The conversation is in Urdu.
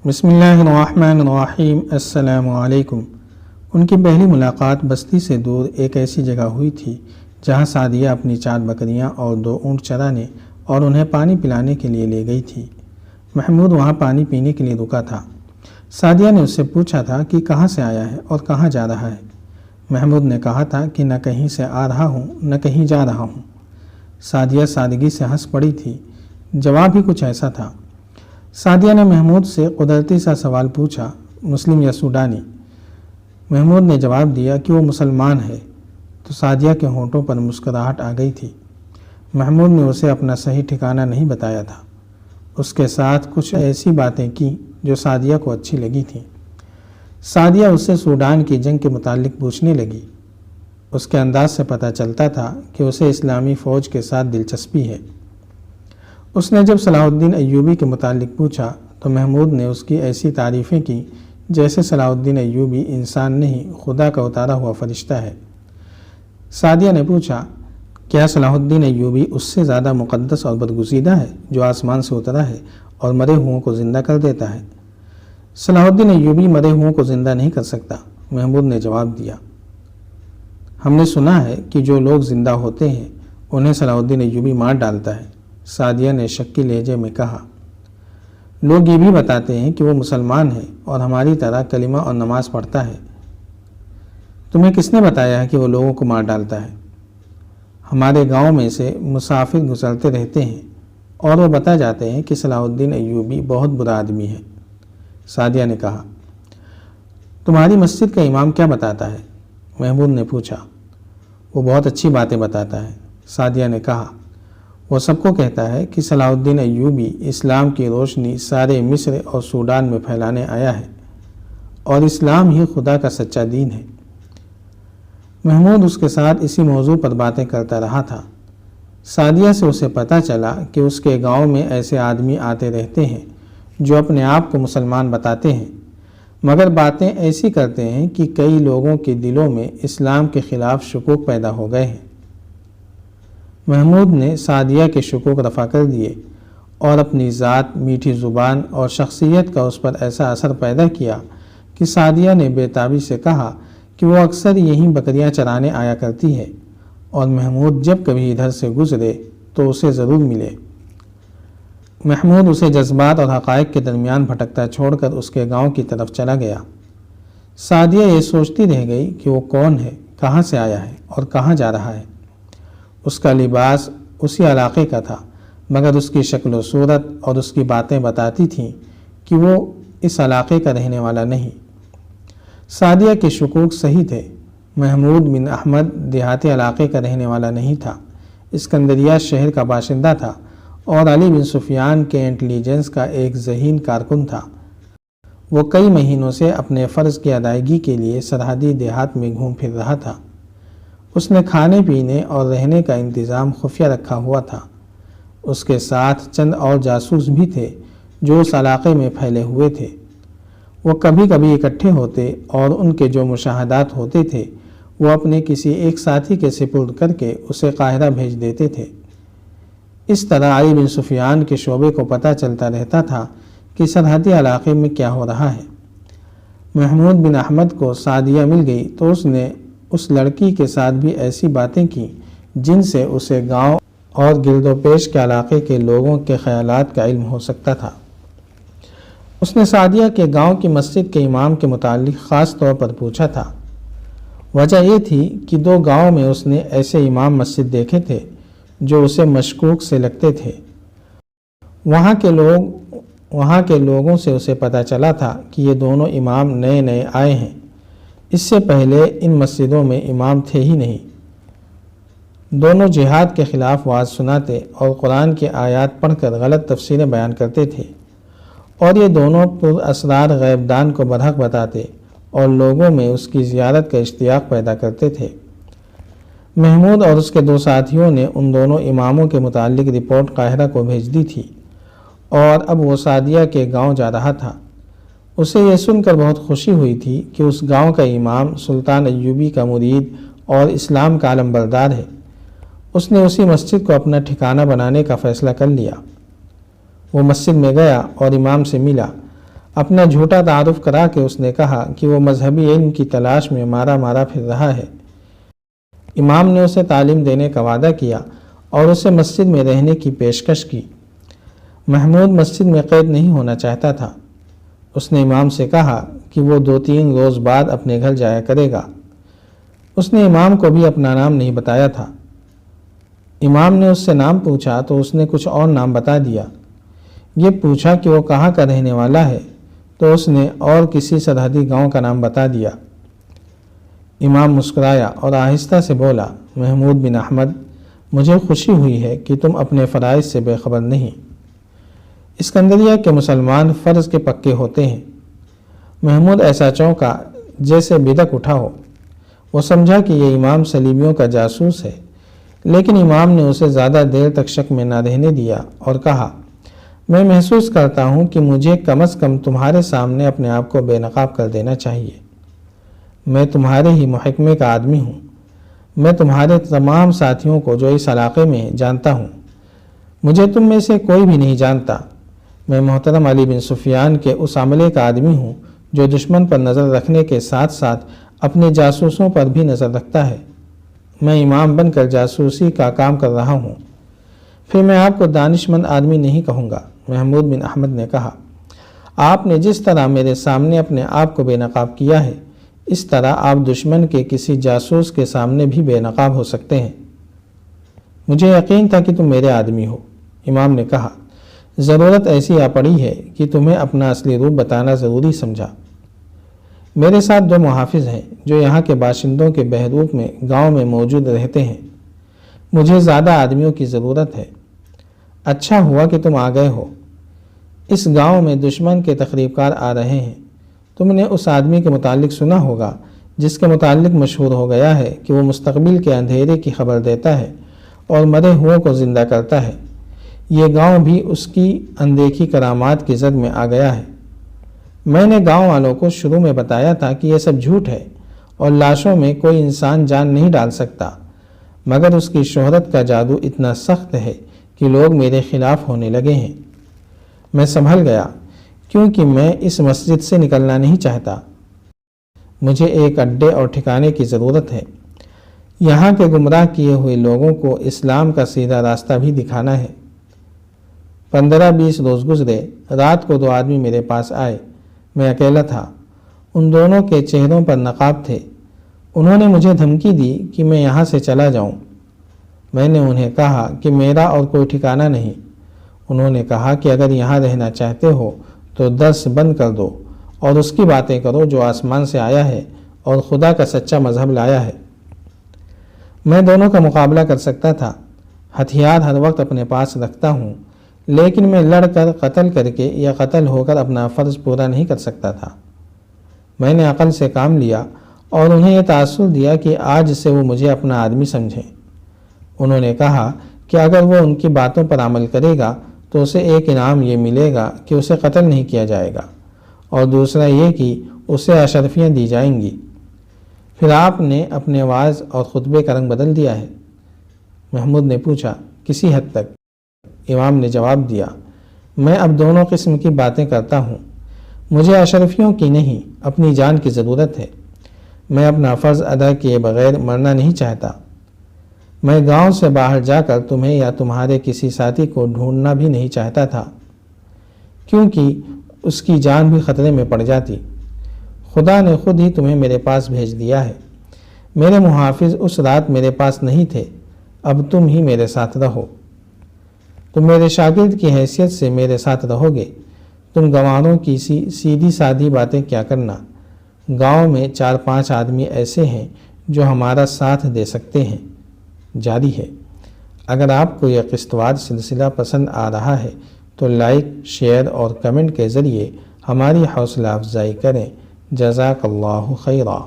بسم اللہ الرحمن الرحیم۔ السلام علیکم۔ ان کی پہلی ملاقات بستی سے دور ایک ایسی جگہ ہوئی تھی جہاں سعدیہ اپنی 4 بکریاں اور 2 اونٹ چرانے اور انہیں پانی پلانے کے لیے لے گئی تھی۔ محمود وہاں پانی پینے کے لیے رکا تھا۔ سعدیہ نے اس سے پوچھا تھا کہ کہاں سے آیا ہے اور کہاں جا رہا ہے۔ محمود نے کہا تھا کہ نہ کہیں سے آ رہا ہوں نہ کہیں جا رہا ہوں۔ سعدیہ سادگی سے ہنس پڑی تھی۔ جواب ہی کچھ ایسا تھا۔ سعدیہ نے محمود سے قدرتی سا سوال پوچھا، مسلم یا سوڈانی؟ محمود نے جواب دیا کہ وہ مسلمان ہے تو سعدیہ کے ہونٹوں پر مسکراہٹ آ گئی تھی۔ محمود نے اسے اپنا صحیح ٹھکانہ نہیں بتایا تھا۔ اس کے ساتھ کچھ ایسی باتیں کی جو سعدیہ کو اچھی لگی تھیں۔ سعدیہ اس سے سوڈان کی جنگ کے متعلق پوچھنے لگی۔ اس کے انداز سے پتہ چلتا تھا کہ اسے اسلامی فوج کے ساتھ دلچسپی ہے۔ اس نے جب صلاح الدین ایوبی کے متعلق پوچھا تو محمود نے اس کی ایسی تعریفیں کی جیسے صلاح الدین ایوبی انسان نہیں، خدا کا اتارا ہوا فرشتہ ہے۔ سعدیہ نے پوچھا، کیا صلاح الدین ایوبی اس سے زیادہ مقدس اور برگزیدہ ہے جو آسمان سے اترا ہے اور مرے ہوں کو زندہ کر دیتا ہے؟ صلاح الدین ایوبی مرے ہوں کو زندہ نہیں کر سکتا، محمود نے جواب دیا۔ ہم نے سنا ہے کہ جو لوگ زندہ ہوتے ہیں انہیں صلاح الدین ایوبی مار ڈالتا ہے، سعدیہ نے شکی لہجے میں کہا۔ لوگ یہ بھی بتاتے ہیں کہ وہ مسلمان ہے اور ہماری طرح کلمہ اور نماز پڑھتا ہے۔ تمہیں کس نے بتایا ہے کہ وہ لوگوں کو مار ڈالتا ہے؟ ہمارے گاؤں میں سے مسافر گزرتے رہتے ہیں اور وہ بتا جاتے ہیں کہ صلاح الدین ایوبی بہت برا آدمی ہے، سعدیہ نے کہا۔ تمہاری مسجد کا امام کیا بتاتا ہے؟ محمود نے پوچھا۔ وہ بہت اچھی باتیں بتاتا ہے، سعدیہ نے کہا۔ وہ سب کو کہتا ہے کہ صلاح الدین ایوبی اسلام کی روشنی سارے مصر اور سوڈان میں پھیلانے آیا ہے اور اسلام ہی خدا کا سچا دین ہے۔ محمود اس کے ساتھ اسی موضوع پر باتیں کرتا رہا تھا۔ سعدیہ سے اسے پتہ چلا کہ اس کے گاؤں میں ایسے آدمی آتے رہتے ہیں جو اپنے آپ کو مسلمان بتاتے ہیں مگر باتیں ایسی کرتے ہیں کہ کئی لوگوں کے دلوں میں اسلام کے خلاف شکوک پیدا ہو گئے ہیں۔ محمود نے سعدیہ کے شکوک رفع کر دیے اور اپنی ذات، میٹھی زبان اور شخصیت کا اس پر ایسا اثر پیدا کیا کہ سعدیہ نے بے تابی سے کہا کہ وہ اکثر یہیں بکریاں چرانے آیا کرتی ہے اور محمود جب کبھی ادھر سے گزرے تو اسے ضرور ملے۔ محمود اسے جذبات اور حقائق کے درمیان بھٹکتا چھوڑ کر اس کے گاؤں کی طرف چلا گیا۔ سعدیہ یہ سوچتی رہ گئی کہ وہ کون ہے، کہاں سے آیا ہے اور کہاں جا رہا ہے۔ اس کا لباس اسی علاقے کا تھا مگر اس کی شکل و صورت اور اس کی باتیں بتاتی تھیں کہ وہ اس علاقے کا رہنے والا نہیں۔ سعدیہ کے شکوک صحیح تھے۔ محمود بن احمد دیہاتی علاقے کا رہنے والا نہیں تھا، اسکندریہ شہر کا باشندہ تھا اور علی بن سفیان کے انٹیلیجنس کا ایک ذہین کارکن تھا۔ وہ کئی مہینوں سے اپنے فرض کی ادائیگی کے لیے سرحدی دیہات میں گھوم پھر رہا تھا۔ اس نے کھانے پینے اور رہنے کا انتظام خفیہ رکھا ہوا تھا۔ اس کے ساتھ چند اور جاسوس بھی تھے جو اس علاقے میں پھیلے ہوئے تھے۔ وہ کبھی کبھی اکٹھے ہوتے اور ان کے جو مشاہدات ہوتے تھے وہ اپنے کسی ایک ساتھی کے سپرد کر کے اسے قاہرہ بھیج دیتے تھے۔ اس طرح علی بن سفیان کے شعبے کو پتہ چلتا رہتا تھا کہ سرحدی علاقے میں کیا ہو رہا ہے۔ محمود بن احمد کو سعدیہ مل گئی تو اس نے اس لڑکی کے ساتھ بھی ایسی باتیں کی جن سے اسے گاؤں اور گرد و پیش کے علاقے کے لوگوں کے خیالات کا علم ہو سکتا تھا۔ اس نے سعدیہ کے گاؤں کی مسجد کے امام کے متعلق خاص طور پر پوچھا تھا۔ وجہ یہ تھی کہ 2 گاؤں میں اس نے ایسے امام مسجد دیکھے تھے جو اسے مشکوک سے لگتے تھے۔ وہاں کے لوگوں سے اسے پتہ چلا تھا کہ یہ دونوں امام نئے نئے آئے ہیں، اس سے پہلے ان مسجدوں میں امام تھے ہی نہیں۔ دونوں جہاد کے خلاف وعظ سناتے اور قرآن کی آیات پڑھ کر غلط تفسیریں بیان کرتے تھے اور یہ دونوں پر اسرار غیب دان کو برحق بتاتے اور لوگوں میں اس کی زیارت کا اشتیاق پیدا کرتے تھے۔ محمود اور اس کے 2 ساتھیوں نے ان دونوں اماموں کے متعلق رپورٹ قاہرہ کو بھیج دی تھی اور اب وہ سعدیہ کے گاؤں جا رہا تھا۔ اسے یہ سن کر بہت خوشی ہوئی تھی کہ اس گاؤں کا امام سلطان ایوبی کا مرید اور اسلام کا علم بردار ہے۔ اس نے اسی مسجد کو اپنا ٹھکانہ بنانے کا فیصلہ کر لیا۔ وہ مسجد میں گیا اور امام سے ملا۔ اپنا جھوٹا تعارف کرا کے اس نے کہا کہ وہ مذہبی علم کی تلاش میں مارا مارا پھر رہا ہے۔ امام نے اسے تعلیم دینے کا وعدہ کیا اور اسے مسجد میں رہنے کی پیشکش کی۔ محمود مسجد میں قید نہیں ہونا چاہتا تھا۔ اس نے امام سے کہا کہ وہ 2-3 روز بعد اپنے گھر جایا کرے گا۔ اس نے امام کو بھی اپنا نام نہیں بتایا تھا۔ امام نے اس سے نام پوچھا تو اس نے کچھ اور نام بتا دیا۔ یہ پوچھا کہ وہ کہاں کا رہنے والا ہے تو اس نے اور کسی سرحدی گاؤں کا نام بتا دیا۔ امام مسکرایا اور آہستہ سے بولا، محمود بن احمد، مجھے خوشی ہوئی ہے کہ تم اپنے فرائض سے بے خبر نہیں۔ اسکندریہ کے مسلمان فرض کے پکے ہوتے ہیں۔ محمود ایسا چونکا جیسے بدک اٹھا ہو۔ وہ سمجھا کہ یہ امام صلیبیوں کا جاسوس ہے، لیکن امام نے اسے زیادہ دیر تک شک میں نہ رہنے دیا اور کہا، میں محسوس کرتا ہوں کہ مجھے کم از کم تمہارے سامنے اپنے آپ کو بے نقاب کر دینا چاہیے۔ میں تمہارے ہی محکمے کا آدمی ہوں۔ میں تمہارے تمام ساتھیوں کو جو اس علاقے میں جانتا ہوں۔ مجھے تم میں سے کوئی بھی نہیں جانتا۔ میں محترم علی بن سفیان کے اس عملے کا آدمی ہوں جو دشمن پر نظر رکھنے کے ساتھ ساتھ اپنے جاسوسوں پر بھی نظر رکھتا ہے۔ میں امام بن کر جاسوسی کا کام کر رہا ہوں۔ پھر میں آپ کو دانشمند آدمی نہیں کہوں گا۔ محمود بن احمد نے کہا، آپ نے جس طرح میرے سامنے اپنے آپ کو بے نقاب کیا ہے، اس طرح آپ دشمن کے کسی جاسوس کے سامنے بھی بے نقاب ہو سکتے ہیں۔ مجھے یقین تھا کہ تم میرے آدمی ہو۔ امام نے کہا، ضرورت ایسی آ پڑی ہے کہ تمہیں اپنا اصلی روپ بتانا ضروری سمجھا۔ میرے ساتھ 2 محافظ ہیں جو یہاں کے باشندوں کے بہروپ میں گاؤں میں موجود رہتے ہیں۔ مجھے زیادہ آدمیوں کی ضرورت ہے۔ اچھا ہوا کہ تم آ گئے ہو۔ اس گاؤں میں دشمن کے تخریب کار آ رہے ہیں۔ تم نے اس آدمی کے متعلق سنا ہوگا جس کے متعلق مشہور ہو گیا ہے کہ وہ مستقبل کے اندھیرے کی خبر دیتا ہے اور مرے ہوئوں کو زندہ کرتا ہے۔ یہ گاؤں بھی اس کی اندیکھی کرامات کی زد میں آ گیا ہے۔ میں نے گاؤں والوں کو شروع میں بتایا تھا کہ یہ سب جھوٹ ہے اور لاشوں میں کوئی انسان جان نہیں ڈال سکتا، مگر اس کی شہرت کا جادو اتنا سخت ہے کہ لوگ میرے خلاف ہونے لگے ہیں۔ میں سنبھل گیا کیونکہ میں اس مسجد سے نکلنا نہیں چاہتا۔ مجھے ایک اڈے اور ٹھکانے کی ضرورت ہے۔ یہاں کے گمراہ کیے ہوئے لوگوں کو اسلام کا سیدھا راستہ بھی دکھانا ہے۔ 15-20 روز گزرے۔ رات کو 2 آدمی میرے پاس آئے۔ میں اکیلا تھا۔ ان دونوں کے چہروں پر نقاب تھے۔ انہوں نے مجھے دھمکی دی کہ میں یہاں سے چلا جاؤں۔ میں نے انہیں کہا کہ میرا اور کوئی ٹھکانہ نہیں۔ انہوں نے کہا کہ اگر یہاں رہنا چاہتے ہو تو درس بند کر دو اور اس کی باتیں کرو جو آسمان سے آیا ہے اور خدا کا سچا مذہب لایا ہے۔ میں دونوں کا مقابلہ کر سکتا تھا۔ ہتھیار ہر وقت اپنے پاس رکھتا ہوں، لیکن میں لڑ کر، قتل کر کے یا قتل ہو کر اپنا فرض پورا نہیں کر سکتا تھا۔ میں نے عقل سے کام لیا اور انہیں یہ تاثر دیا کہ آج سے وہ مجھے اپنا آدمی سمجھیں۔ انہوں نے کہا کہ اگر وہ ان کی باتوں پر عمل کرے گا تو اسے ایک انعام یہ ملے گا کہ اسے قتل نہیں کیا جائے گا، اور دوسرا یہ کہ اسے اشرفیاں دی جائیں گی۔ پھر آپ نے اپنے وعظ اور خطبے کا رنگ بدل دیا ہے؟ محمود نے پوچھا۔ کسی حد تک، امام نے جواب دیا۔ میں اب دونوں قسم کی باتیں کرتا ہوں۔ مجھے اشرفیوں کی نہیں، اپنی جان کی ضرورت ہے۔ میں اپنا فرض ادا کیے بغیر مرنا نہیں چاہتا۔ میں گاؤں سے باہر جا کر تمہیں یا تمہارے کسی ساتھی کو ڈھونڈنا بھی نہیں چاہتا تھا، کیونکہ اس کی جان بھی خطرے میں پڑ جاتی۔ خدا نے خود ہی تمہیں میرے پاس بھیج دیا ہے۔ میرے محافظ اس رات میرے پاس نہیں تھے، اب تم ہی میرے ساتھ رہو۔ تم میرے شاگرد کی حیثیت سے میرے ساتھ رہو گے۔ تم گواروں کی سیدھی سادھی باتیں کیا کرنا۔ گاؤں میں 4-5 آدمی ایسے ہیں جو ہمارا ساتھ دے سکتے ہیں۔ جاری ہے۔ اگر آپ کو یہ قسطوار سلسلہ پسند آ رہا ہے تو لائک، شیئر اور کمنٹ کے ذریعے ہماری حوصلہ افزائی کریں۔ جزاک اللہ خیرا۔